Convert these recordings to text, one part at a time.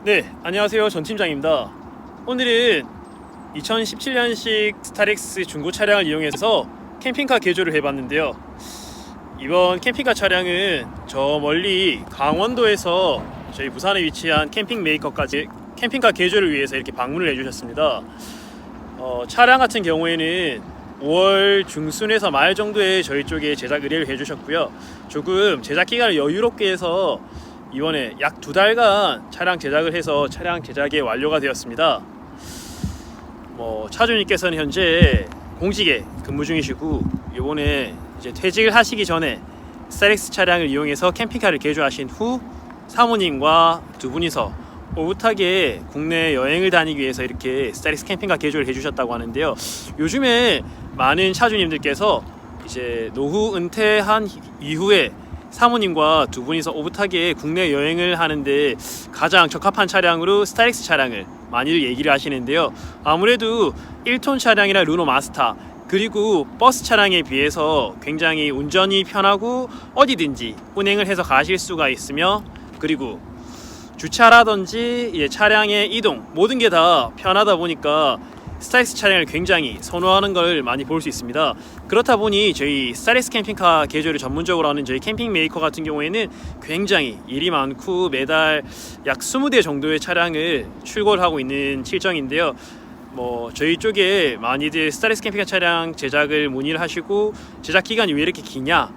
네, 안녕하세요. 전 팀장입니다. 오늘은 2017년식 스타렉스 중고 차량을 이용해서 캠핑카 개조를 해봤는데요. 이번 캠핑카 차량은 저 멀리 강원도에서 저희 부산에 위치한 캠핑 메이커까지 캠핑카 개조를 위해서 이렇게 방문을 해주셨습니다. 차량 같은 경우에는 5월 중순에서 말 정도에 저희 쪽에 제작 의뢰를 해주셨고요. 조금 제작 기간을 여유롭게 해서 이번에 약 2달간 차량 제작을 해서 차량 제작이 완료가 되었습니다. 차주님께서는 현재 공직에 근무 중이시고 이번에 이제 퇴직을 하시기 전에 스타렉스 차량을 이용해서 캠핑카를 개조하신 후 사모님과 두 분이서 오붓하게 국내 여행을 다니기 위해서 이렇게 스타렉스 캠핑카 개조를 해주셨다고 하는데요. 요즘에 많은 차주님들께서 이제 노후 은퇴한 이후에 사모님과 두 분이서 오붓하게 국내 여행을 하는데 가장 적합한 차량으로 스타렉스 차량을 많이들 얘기를 하시는데요. 아무래도 1톤 차량이라 르노 마스터 그리고 버스 차량에 비해서 굉장히 운전이 편하고 어디든지 운행을 해서 가실 수가 있으며, 그리고 주차라든지 차량의 이동 모든 게 다 편하다 보니까 스타렉스 차량을 굉장히 선호하는 걸 많이 볼 수 있습니다. 그렇다 보니 저희 스타렉스 캠핑카 개조를 전문적으로 하는 저희 캠핑 메이커 같은 경우에는 굉장히 일이 많고 매달 약 20대 정도의 차량을 출고를 하고 있는 실정인데요. 저희 쪽에 많이들 스타렉스 캠핑카 차량 제작을 문의를 하시고 제작 기간이 왜 이렇게 기냐,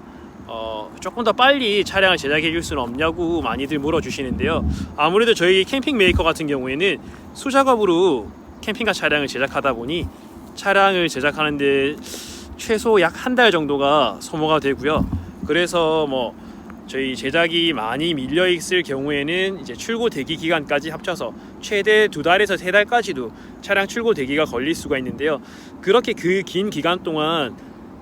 조금 더 빨리 차량을 제작해 줄 수는 없냐고 많이들 물어주시는데요. 아무래도 저희 캠핑 메이커 같은 경우에는 수작업으로 캠핑카 차량을 제작하다 보니 차량을 제작하는데 최소 약 한 달 정도가 소모가 되고요. 그래서 저희 제작이 많이 밀려 있을 경우에는 이제 출고 대기 기간까지 합쳐서 최대 2달에서 3달까지도 차량 출고 대기가 걸릴 수가 있는데요. 그렇게 그 긴 기간 동안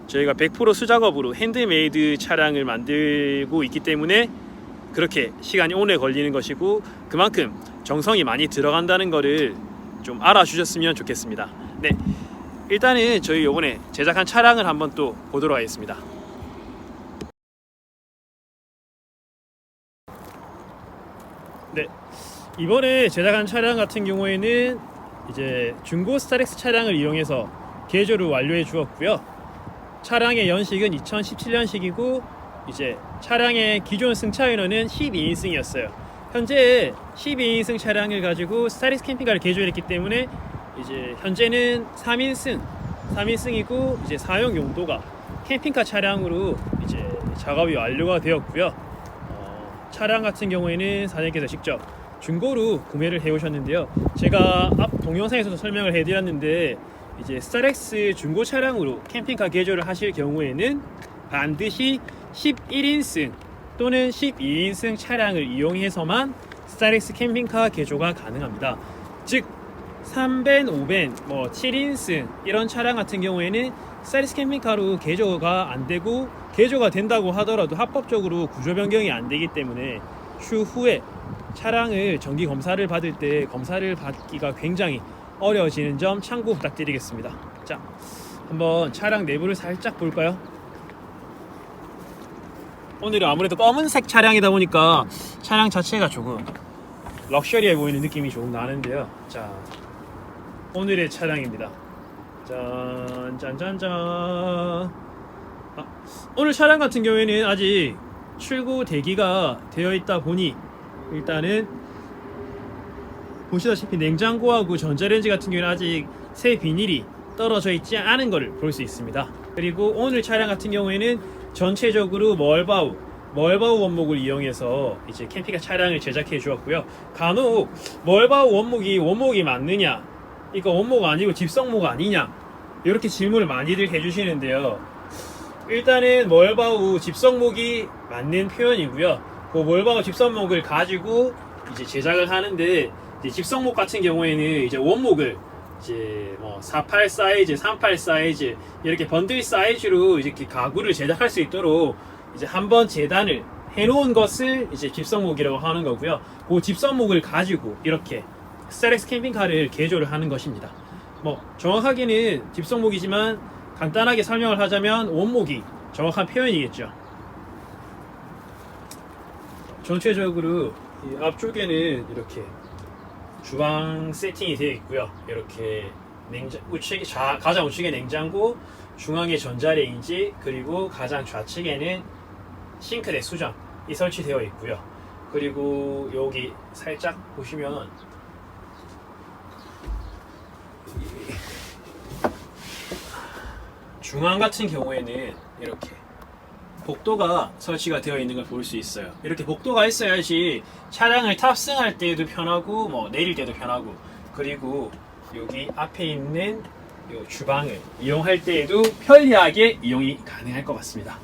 저희가 100% 수작업으로 핸드메이드 차량을 만들고 있기 때문에 그렇게 시간이 오래 걸리는 것이고, 그만큼 정성이 많이 들어간다는 거를 좀 알아주셨으면 좋겠습니다. 네, 일단은 저희 요번에 제작한 차량을 한번 또 보도록 하겠습니다. 네, 이번에 제작한 차량 같은 경우에는 이제 중고 스타렉스 차량을 이용해서 개조를 완료해 주었고요. 차량의 연식은 2017년식이고 이제 차량의 기존 승차 인원은 12인승이었어요. 현재 12인승 차량을 가지고 스타렉스 캠핑카를 개조했기 때문에 이제 현재는 3인승이고 이제 사용 용도가 캠핑카 차량으로 이제 작업이 완료가 되었고요. 차량 같은 경우에는 사장님께서 직접 중고로 구매를 해 오셨는데요. 제가 앞 동영상에서도 설명을 해 드렸는데 이제 스타렉스 중고 차량으로 캠핑카 개조를 하실 경우에는 반드시 11인승 또는 12인승 차량을 이용해서만 스타렉스 캠핑카 개조가 가능합니다. 즉 3밴, 5밴, 7인승 이런 차량 같은 경우에는 스타렉스 캠핑카로 개조가 안 되고, 개조가 된다고 하더라도 합법적으로 구조 변경이 안 되기 때문에 추후에 차량을 정기 검사를 받을 때 검사를 받기가 굉장히 어려워지는 점 참고 부탁드리겠습니다. 자, 한번 차량 내부를 살짝 볼까요? 오늘은 아무래도 검은색 차량이다 보니까 차량 자체가 조금 럭셔리해 보이는 느낌이 조금 나는데요. 자, 오늘의 차량입니다. 짠짠짠짠. 오늘 차량 같은 경우에는 아직 출고 대기가 되어 있다 보니 일단은 보시다시피 냉장고하고 전자레인지 같은 경우는 아직 새 비닐이 떨어져 있지 않은 것을 볼 수 있습니다. 그리고 오늘 차량 같은 경우에는 전체적으로 멀바우 원목을 이용해서 이제 캠핑카 차량을 제작해 주었고요. 간혹 멀바우 원목이 맞느냐, 이거 원목 아니고 집성목 아니냐, 이렇게 질문을 많이들 해주시는데요. 일단은 멀바우 집성목이 맞는 표현이고요. 그 멀바우 집성목을 가지고 이제 제작을 하는데, 이제 집성목 같은 경우에는 이제 원목을 이제 48 사이즈, 38 사이즈 이렇게 번들 사이즈로 이렇게 가구를 제작할 수 있도록 이제 한번 재단을 해놓은 것을 이제 집성목이라고 하는 거고요. 그 집성목을 가지고 이렇게 스타렉스 캠핑카를 개조를 하는 것입니다. 정확하게는 집성목이지만 간단하게 설명을 하자면 원목이 정확한 표현이겠죠. 전체적으로 이 앞쪽에는 이렇게 주방 세팅이 되어 있고요. 이렇게 가장 우측에 냉장고, 중앙에 전자레인지, 그리고 가장 좌측에는 싱크대 수전이 설치되어 있고요. 그리고 여기 살짝 보시면 중앙 같은 경우에는 이렇게 복도가 설치가 되어 있는 걸 볼 수 있어요. 이렇게 복도가 있어야지 차량을 탑승할 때도 편하고 뭐 내릴 때도 편하고, 그리고 여기 앞에 있는 요 주방을 이용할 때에도 편리하게 이용이 가능할 것 같습니다.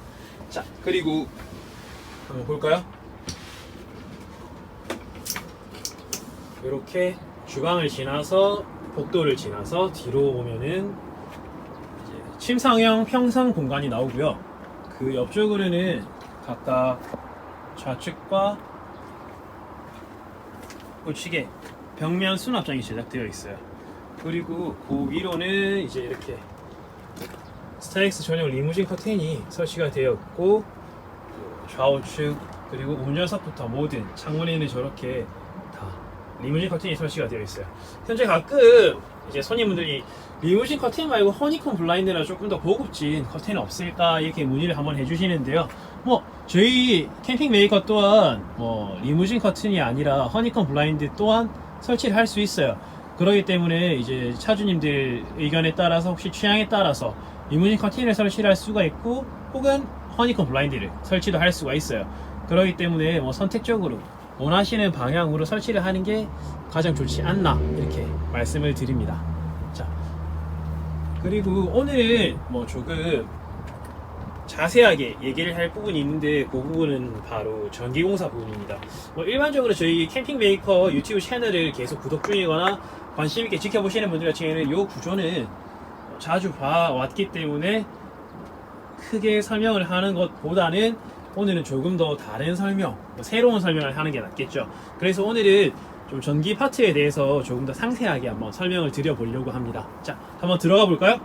자, 그리고 한번 볼까요? 이렇게 주방을 지나서 복도를 지나서 뒤로 보면은 이제 침상형 평상 공간이 나오고요. 그 옆쪽으로는 각각 좌측과 우측에 벽면 수납장이 제작되어 있어요. 그리고 그 위로는 이제 이렇게 스타렉스 전용 리무진 커튼이 설치가 되어 있고, 좌우측 그리고 운전석부터 모든 창문에는 저렇게 다 리무진 커튼이 설치가 되어 있어요. 현재 가끔 이제 손님분들이 리무진 커튼 말고 허니콤 블라인드나 조금 더 고급진 커튼은 없을까 이렇게 문의를 한번 해주시는데요. 뭐 저희 캠핑 메이커 또한 뭐 리무진 커튼이 아니라 허니콤 블라인드 또한 설치를 할 수 있어요. 그렇기 때문에 이제 차주님들 의견에 따라서 혹시 취향에 따라서 리무진 커튼을 설치를 할 수가 있고, 혹은 허니콤 블라인드를 설치도 할 수가 있어요. 그렇기 때문에 뭐 선택적으로 원하시는 방향으로 설치를 하는 게 가장 좋지 않나 이렇게 말씀을 드립니다. 자, 그리고 오늘 뭐 조금 자세하게 얘기를 할 부분이 있는데, 그 부분은 바로 전기공사 부분입니다. 뭐 일반적으로 저희 캠핑 메이커 유튜브 채널을 계속 구독 중이거나 관심 있게 지켜보시는 분들 같은 경우에는 이 구조는 자주 봐왔기 때문에 크게 설명을 하는 것보다는 오늘은 조금 더 다른 설명, 새로운 설명을 하는 게 낫겠죠. 그래서 오늘은 좀 전기 파트에 대해서 조금 더 상세하게 한번 설명을 드려보려고 합니다. 자, 한번 들어가 볼까요?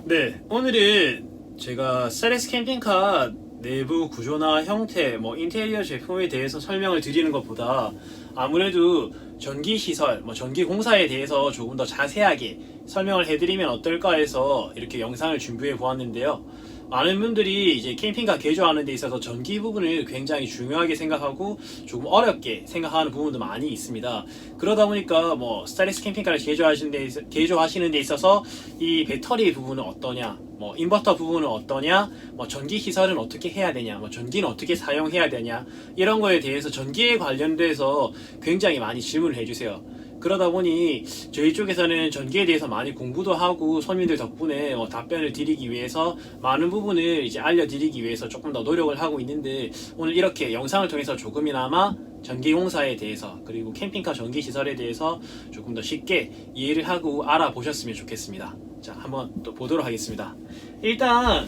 네, 오늘은 제가 스타렉스 캠핑카 내부 구조나 형태, 뭐 인테리어 제품에 대해서 설명을 드리는 것보다 아무래도 전기 시설, 뭐 전기 공사에 대해서 조금 더 자세하게 설명을 해드리면 어떨까 해서 이렇게 영상을 준비해 보았는데요. 많은 분들이 이제 캠핑카 개조하는 데 있어서 전기 부분을 굉장히 중요하게 생각하고 조금 어렵게 생각하는 부분도 많이 있습니다. 그러다 보니까 뭐 스타렉스 캠핑카를 개조하시는 데 있어서 이 배터리 부분은 어떠냐, 뭐 인버터 부분은 어떠냐, 뭐 전기 시설은 어떻게 해야 되냐, 뭐 전기는 어떻게 사용해야 되냐, 이런 거에 대해서 전기에 관련돼서 굉장히 많이 질문을 해주세요. 그러다 보니 저희 쪽에서는 전기에 대해서 많이 공부도 하고 손님들 덕분에 답변을 드리기 위해서 많은 부분을 이제 알려드리기 위해서 조금 더 노력을 하고 있는데, 오늘 이렇게 영상을 통해서 조금이나마 전기공사에 대해서 그리고 캠핑카 전기시설에 대해서 조금 더 쉽게 이해를 하고 알아보셨으면 좋겠습니다. 자, 한번 또 보도록 하겠습니다. 일단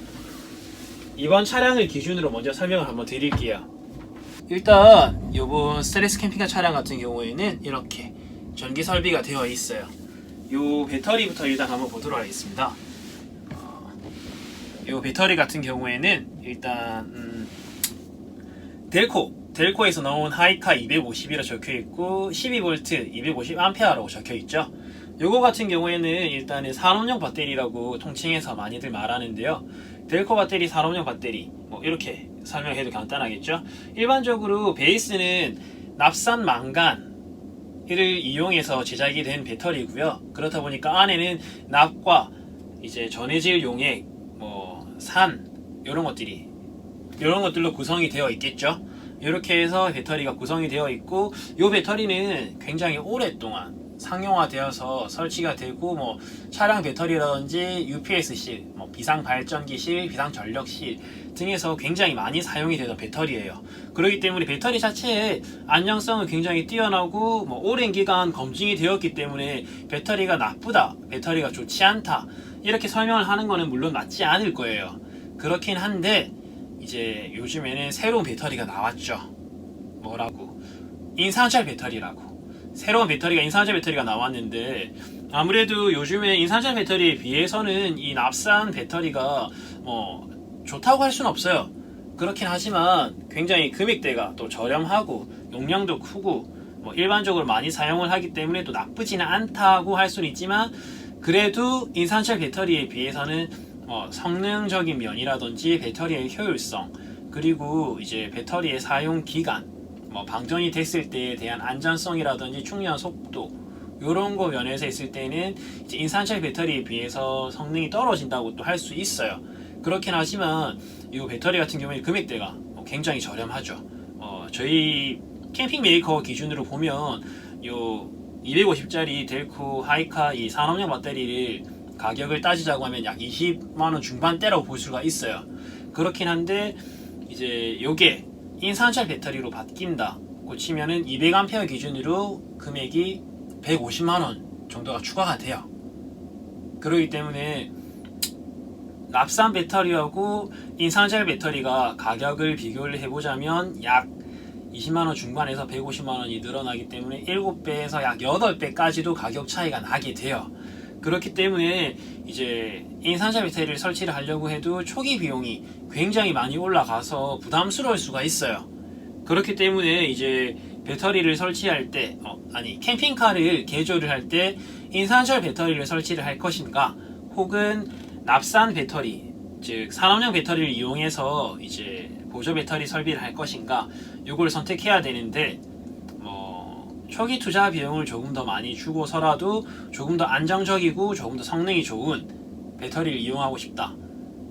이번 차량을 기준으로 먼저 설명을 한번 드릴게요. 일단 이번 스타렉스 캠핑카 차량 같은 경우에는 이렇게 전기 설비가 되어 있어요. 요 배터리부터 일단 한번 보도록 하겠습니다. 요 배터리 같은 경우에는 일단 델코에서 나온 하이카 250이라 적혀있고 12V 250A라고 적혀있죠. 요거 같은 경우에는 일단은 산업용 배터리라고 통칭해서 많이들 말하는데요. 델코 배터리, 산업용 배터리 뭐 이렇게 설명해도 간단하겠죠. 일반적으로 베이스는 납산 망간 을 이용해서 제작이 된 배터리고요. 그렇다 보니까 안에는 납과 이제 전해질 용액, 뭐 산 이런 것들로 구성이 되어 있겠죠. 이렇게 해서 배터리가 구성이 되어 있고, 이 배터리는 굉장히 오랫동안 상용화되어서 설치가 되고, 뭐 차량 배터리라든지 UPS실, 뭐 비상 발전기실, 비상 전력실 등에서 굉장히 많이 사용이 되던 배터리예요. 그렇기 때문에 배터리 자체의 안정성은 굉장히 뛰어나고, 뭐 오랜 기간 검증이 되었기 때문에 배터리가 나쁘다, 배터리가 좋지 않다 이렇게 설명을 하는 거는 물론 맞지 않을 거예요. 그렇긴 한데 이제 요즘에는 새로운 배터리가 나왔죠. 뭐라고? 인산철 배터리라고. 새로운 배터리가 인산철 배터리가 나왔는데, 아무래도 요즘에 인산철 배터리에 비해서는 이 납산 배터리가 뭐 좋다고 할 수는 없어요. 그렇긴 하지만 굉장히 금액대가 또 저렴하고 용량도 크고 뭐 일반적으로 많이 사용을 하기 때문에 또 나쁘지는 않다고 할 수는 있지만, 그래도 인산철 배터리에 비해서는 성능적인 면이라든지 배터리의 효율성, 그리고 이제 배터리의 사용 기간, 방전이 됐을 때에 대한 안전성이라든지 충전 속도, 이런 거 면에서 있을 때는 이제 인산철 배터리에 비해서 성능이 떨어진다고 또 할 수 있어요. 그렇긴 하지만 이 배터리 같은 경우에 금액대가 굉장히 저렴하죠. 저희 캠핑 메이커 기준으로 보면 요 250짜리 델코 하이카 이 산업용 배터리를 가격을 따지자고 하면 약 20만원 중반대라고 볼 수가 있어요. 그렇긴 한데 이제 요게 인산철 배터리로 바뀐다고 치면은 200A 기준으로 금액이 150만원 정도가 추가가 돼요. 그렇기 때문에 납산 배터리하고 인산철 배터리가 가격을 비교를 해보자면 약 20만원 중반에서 150만원이 늘어나기 때문에 7배에서 약 8배까지도 가격 차이가 나게 돼요. 그렇기 때문에 이제 인산철 배터리를 설치를 하려고 해도 초기 비용이 굉장히 많이 올라가서 부담스러울 수가 있어요. 그렇기 때문에 이제 배터리를 설치할 때 캠핑카를 개조를 할 때 인산철 배터리를 설치를 할 것인가, 혹은 납산 배터리, 즉 산업용 배터리를 이용해서 이제 보조 배터리 설비를 할 것인가, 요걸 선택해야 되는데 초기 투자 비용을 조금 더 많이 주고서라도 조금 더 안정적이고 조금 더 성능이 좋은 배터리를 이용하고 싶다,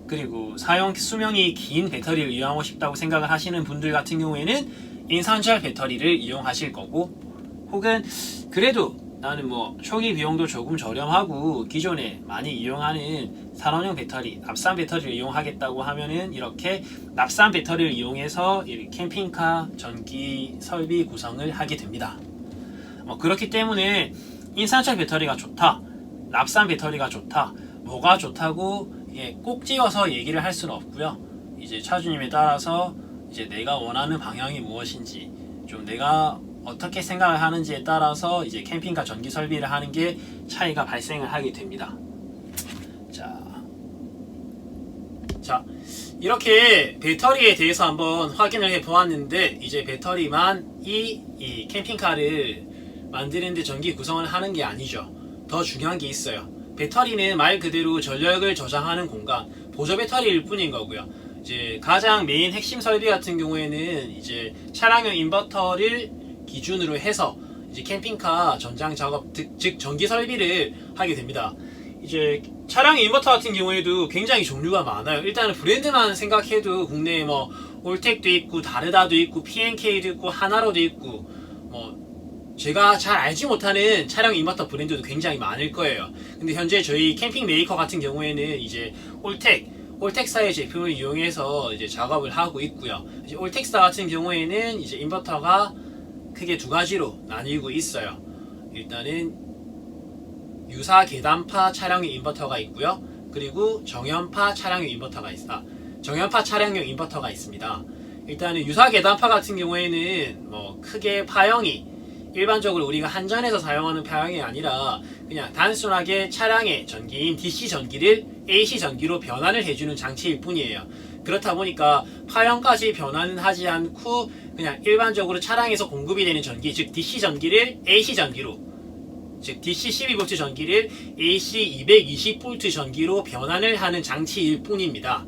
그리고 사용 수명이 긴 배터리를 이용하고 싶다고 생각을 하시는 분들 같은 경우에는 인산철 배터리를 이용하실 거고, 혹은 그래도 나는 초기 비용도 조금 저렴하고 기존에 많이 이용하는 산업용 배터리, 납산 배터리를 이용하겠다고 하면은 이렇게 납산 배터리를 이용해서 캠핑카 전기 설비 구성을 하게 됩니다. 그렇기 때문에 인산철 배터리가 좋다, 납산 배터리가 좋다, 뭐가 좋다고 꼭 찍어서 얘기를 할 수는 없고요. 이제 차주님에 따라서 이제 내가 원하는 방향이 무엇인지, 좀 내가 어떻게 생각을 하는지에 따라서 이제 캠핑카 전기 설비를 하는 게 차이가 발생을 하게 됩니다. 자, 이렇게 배터리에 대해서 한번 확인을 해 보았는데, 이제 배터리만 이 캠핑카를 만드는데 전기 구성을 하는 게 아니죠. 더 중요한 게 있어요. 배터리는 말 그대로 전력을 저장하는 공간, 보조 배터리일 뿐인 거고요. 이제 가장 메인 핵심 설비 같은 경우에는 이제 차량용 인버터를 기준으로 해서 이제 캠핑카 전장 작업, 즉 전기 설비를 하게 됩니다. 이제 차량 인버터 같은 경우에도 굉장히 종류가 많아요. 일단은 브랜드만 생각해도 국내에 올텍도 있고 다르다도 있고 P&K도 있고 하나로도 있고 제가 잘 알지 못하는 차량 인버터 브랜드도 굉장히 많을 거예요. 근데 현재 저희 캠핑 메이커 같은 경우에는 이제 올텍사의 제품을 이용해서 이제 작업을 하고 있고요. 이제 올텍사 같은 경우에는 이제 인버터가 크게 두 가지로 나뉘고 있어요. 일단은 유사 계단파 차량용 인버터가 있고요. 그리고 정연파 차량용 인버터가 정연파 차량용 인버터가 있습니다. 일단은 유사 계단파 같은 경우에는 크게 파형이 일반적으로 우리가 한전에서 사용하는 파형이 아니라 그냥 단순하게 차량의 전기인 DC 전기를 AC 전기로 변환을 해주는 장치일 뿐이에요. 그렇다 보니까 파형까지 변환은 하지 않고 그냥 일반적으로 차량에서 공급이 되는 전기, 즉 DC 전기를 AC 전기로, 즉 DC 12V 전기를 AC 220V 전기로 변환을 하는 장치일 뿐입니다.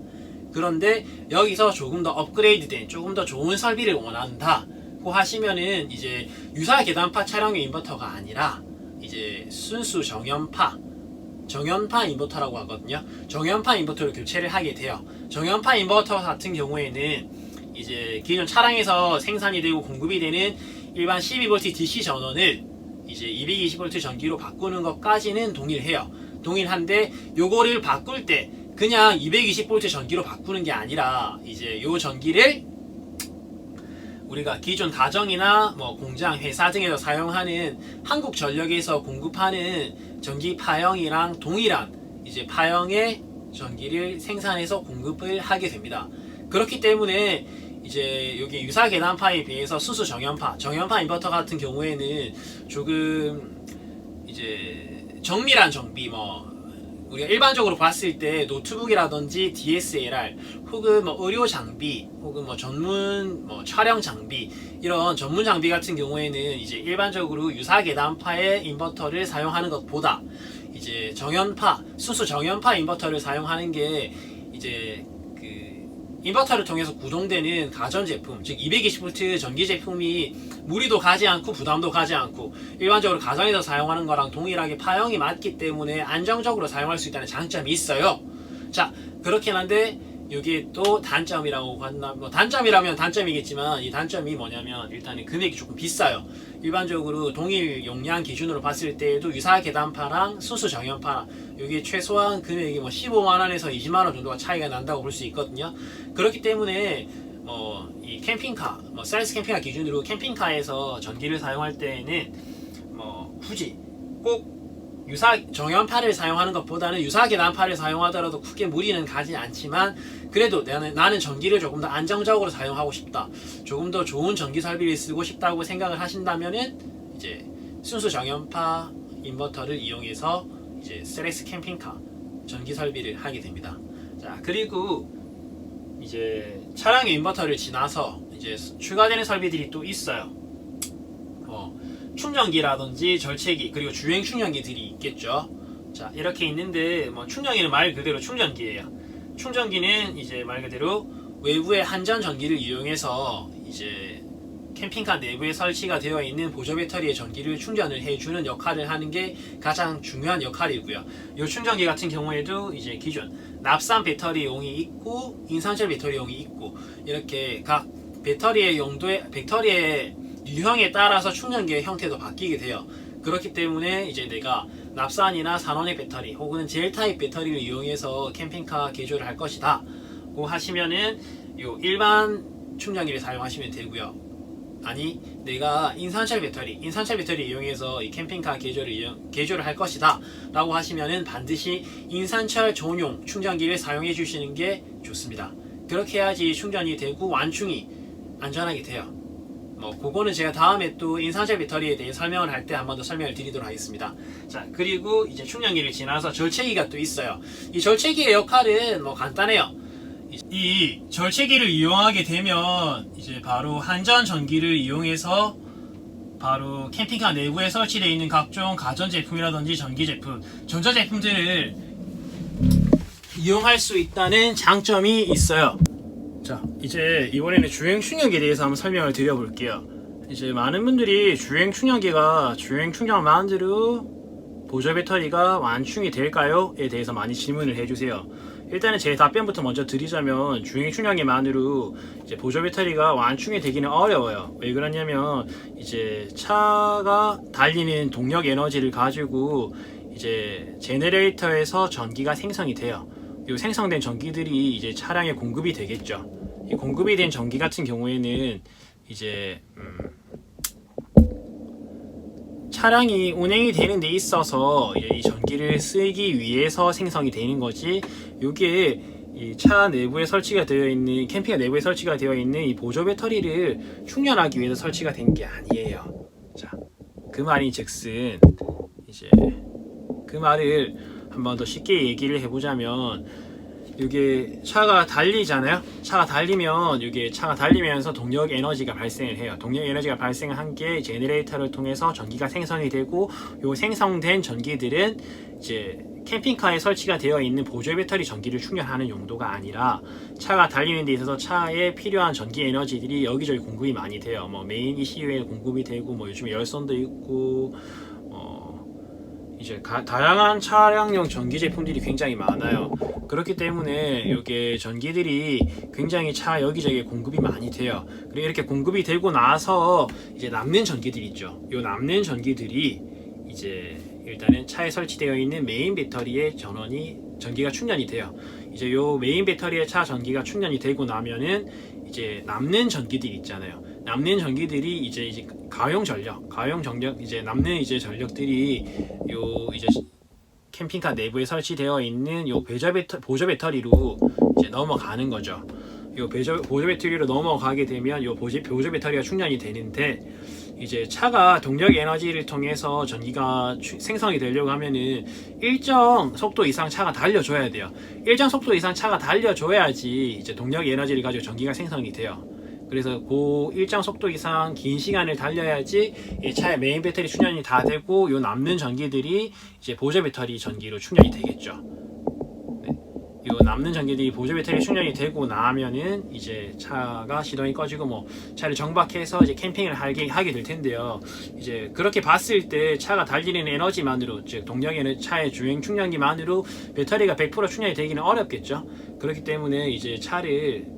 그런데 여기서 조금 더 업그레이드된, 조금 더 좋은 설비를 원한다 하시면은 이제 유사 계단파 차량용 인버터가 아니라 이제 순수 정연파 인버터라고 하거든요. 정연파 인버터를 교체를 하게 돼요. 정연파 인버터 같은 경우에는 이제 기존 차량에서 생산이 되고 공급이 되는 일반 12V DC 전원을 이제 220V 전기로 바꾸는 것까지는 동일해요. 동일한데 요거를 바꿀 때 그냥 220V 전기로 바꾸는 게 아니라 이제 요 전기를 우리가 기존 가정이나 공장, 회사 등에서 사용하는 한국전력에서 공급하는 전기 파형이랑 동일한 이제 파형의 전기를 생산해서 공급을 하게 됩니다. 그렇기 때문에 이제 여기 유사 계단파에 비해서 순수 정연파 인버터 같은 경우에는 조금 이제 정밀한 정비, 우리가 일반적으로 봤을 때 노트북이라든지 DSLR 혹은 뭐 의료 장비 혹은 뭐 전문 뭐 촬영 장비 이런 전문 장비 같은 경우에는 이제 일반적으로 유사 계단파의 인버터를 사용하는 것보다 이제 정연파 순수 정연파 인버터를 사용하는 게 이제 인버터를 통해서 구동되는 가전제품, 즉 220V 전기 제품이 무리도 가지 않고 부담도 가지 않고 일반적으로 가정에서 사용하는 거랑 동일하게 파형이 맞기 때문에 안정적으로 사용할 수 있다는 장점이 있어요. 자, 그렇긴 한데 이게 또 단점이라고 한다. 뭐 단점이라면 단점이겠지만 이 단점이 뭐냐면 일단은 금액이 조금 비싸요. 일반적으로 동일 용량 기준으로 봤을 때에도 유사 계단파랑 순수 정연파 여기 최소한 금액이 뭐 15만원에서 20만원 정도가 차이가 난다고 볼 수 있거든요. 그렇기 때문에 이 캠핑카, 사이언스 캠핑카 기준으로 캠핑카에서 전기를 사용할 때에는 굳이 꼭 유사 정연파를 사용하는 것보다는 유사 계단파를 사용하더라도 크게 무리는 가지 않지만 그래도 나는 전기를 조금 더 안정적으로 사용하고 싶다, 조금 더 좋은 전기 설비를 쓰고 싶다고 생각을 하신다면은 이제 순수 정연파 인버터를 이용해서 이제 셀렉스 캠핑카 전기 설비를 하게 됩니다. 자, 그리고 이제 차량의 인버터를 지나서 이제 추가되는 설비들이 또 있어요. 충전기라든지 절체기 그리고 주행 충전기들이 있겠죠. 자, 이렇게 있는데 충전기는 말 그대로 충전기예요. 충전기는 이제 말 그대로 외부의 한전 전기를 이용해서 이제 캠핑카 내부에 설치가 되어 있는 보조 배터리의 전기를 충전을 해주는 역할을 하는 게 가장 중요한 역할이고요. 이 충전기 같은 경우에도 이제 기존 납산 배터리용이 있고 인산철 배터리용이 있고 이렇게 각 배터리의 유형에 따라서 충전기의 형태도 바뀌게 돼요. 그렇기 때문에 이제 내가 납산이나 산원액 배터리 혹은 젤 타입 배터리를 이용해서 캠핑카 개조를 할 것이다 고 하시면은 요 일반 충전기를 사용하시면 되고요. 아니 내가 인산철 배터리 이용해서 이 캠핑카 개조를 할 것이다 라고 하시면은 반드시 인산철 전용 충전기를 사용해 주시는 게 좋습니다. 그렇게 해야지 충전이 되고 완충이 안전하게 돼요. 그거는 제가 다음에 또 인산철 배터리에 대해 설명을 할 때 한 번 더 설명을 드리도록 하겠습니다. 자, 그리고 이제 충전기를 지나서 절체기가 또 있어요. 이 절체기의 역할은 간단해요. 이 절체기를 이용하게 되면 이제 바로 한전 전기를 이용해서 바로 캠핑카 내부에 설치되어 있는 각종 가전제품이라든지 전기제품, 전자제품들을 이용할 수 있다는 장점이 있어요. 자, 이제 이번에는 주행 충전기에 대해서 한번 설명을 드려볼게요. 이제 많은 분들이 주행 충전만으로 보조 배터리가 완충이 될까요? 에 대해서 많이 질문을 해주세요. 일단은 제 답변부터 먼저 드리자면 주행 충전기만으로 이제 보조 배터리가 완충이 되기는 어려워요. 왜 그러냐면 이제 차가 달리는 동력 에너지를 가지고 이제 제너레이터에서 전기가 생성이 돼요. 이 생성된 전기들이 이제 차량에 공급이 되겠죠. 이 공급이 된 전기 같은 경우에는 이제 차량이 운행이 되는 데 있어서 이 전기를 쓰기 위해서 생성이 되는 거지, 이게 이 차 내부에 설치가 되어 있는 캠핑카 내부에 설치가 되어 있는 이 보조 배터리를 충전하기 위해서 설치가 된 게 아니에요. 자, 그 말인즉슨 이제 그 말을 한 번 더 쉽게 얘기를 해보자면, 이게 차가 달리잖아요. 차가 달리면서 동력 에너지가 발생을 해요. 동력 에너지가 발생을 한 게 제너레이터를 통해서 전기가 생성이 되고, 요 생성된 전기들은 이제 캠핑카에 설치가 되어 있는 보조 배터리 전기를 충전하는 용도가 아니라 차가 달리는 데 있어서 차에 필요한 전기 에너지들이 여기저기 공급이 많이 돼요. 메인 ECU에 공급이 되고, 요즘에 열선도 있고, 이제 다양한 차량용 전기 제품들이 굉장히 많아요. 그렇기 때문에 이게 전기들이 굉장히 차 여기저기에 공급이 많이 돼요. 그리고 이렇게 공급이 되고 나서 이제 남는 전기들 있죠. 이 남는 전기들이 이제 일단은 차에 설치되어 있는 메인 배터리에 전기가 충전이 돼요. 이제 요 메인 배터리에 차 전기가 충전이 되고 나면은 이제 남는 전기들 있잖아요. 남는 전기들이 이제 가용 전력 이제 남는 이제 전력들이 요 이제 캠핑카 내부에 설치되어 있는 요 보조 배터리로 이제 넘어가는 거죠. 요 보조 배터리로 넘어가게 되면 요 보조 배터리가 충전이 되는데, 이제 차가 동력 에너지를 통해서 전기가 생성이 되려고 하면은 일정 속도 이상 차가 달려줘야 돼요. 일정 속도 이상 차가 달려줘야지 이제 동력 에너지를 가지고 전기가 생성이 돼요. 그래서 그 일정 속도 이상 긴 시간을 달려야지 이 차의 메인 배터리 충전이 다 되고 요 남는 전기들이 이제 보조 배터리 전기로 충전이 되겠죠. 요 남는 전기들이 보조 배터리 충전이 되고 나면은 이제 차가 시동이 꺼지고 뭐 차를 정박해서 이제 캠핑을 하게 될 텐데요. 이제 그렇게 봤을 때 차가 달리는 에너지만으로, 즉 동력 에너지, 차의 주행 충전기만으로 배터리가 100% 충전이 되기는 어렵겠죠. 그렇기 때문에 이제 차를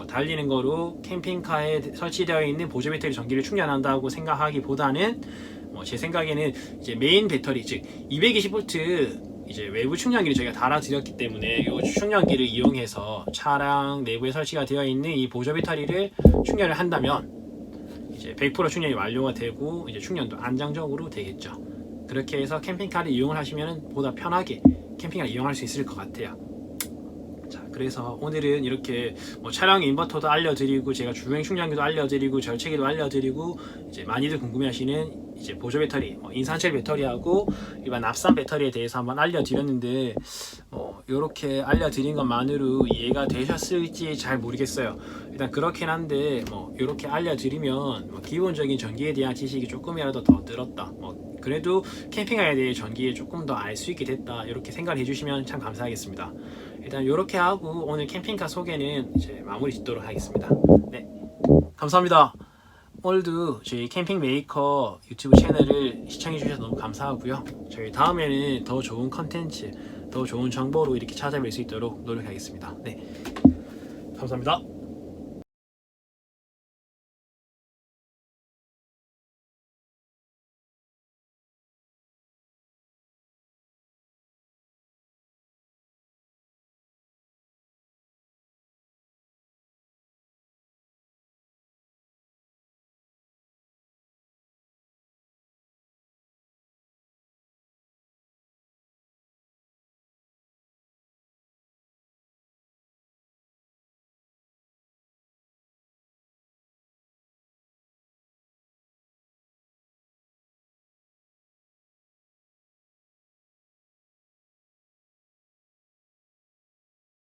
달리는 거로 캠핑카에 설치되어 있는 보조 배터리 전기를 충전한다고 생각하기보다는 제 생각에는 이제 메인 배터리, 즉 220V 이제 외부 충전기를 저희가 달아드렸기 때문에 이 충전기를 이용해서 차량 내부에 설치가 되어 있는 이 보조 배터리를 충전을 한다면 이제 100% 충전이 완료가 되고 이제 충전도 안정적으로 되겠죠. 그렇게 해서 캠핑카를 이용을 하시면 보다 편하게 캠핑카를 이용할 수 있을 것 같아요. 자, 그래서 오늘은 이렇게 차량 인버터도 알려드리고 제가 주행 충전기도 알려드리고 절체기도 알려드리고 이제 많이들 궁금해하시는 이제 보조 배터리, 인산철 배터리하고 일반 납산 배터리에 대해서 한번 알려드렸는데 이렇게 알려드린 것만으로 이해가 되셨을지 잘 모르겠어요. 일단 그렇긴 한데 이렇게 알려드리면 기본적인 전기에 대한 지식이 조금이라도 더 늘었다, 그래도 캠핑카에 대해 전기에 조금 더 알 수 있게 됐다, 이렇게 생각을 해주시면 참 감사하겠습니다. 일단 이렇게 하고 오늘 캠핑카 소개는 이제 마무리 짓도록 하겠습니다. 네, 감사합니다. 오늘도 저희 캠핑 메이커 유튜브 채널을 시청해 주셔서 너무 감사하고요. 저희 다음에는 더 좋은 컨텐츠, 더 좋은 정보로 이렇게 찾아뵐 수 있도록 노력하겠습니다. 네, 감사합니다.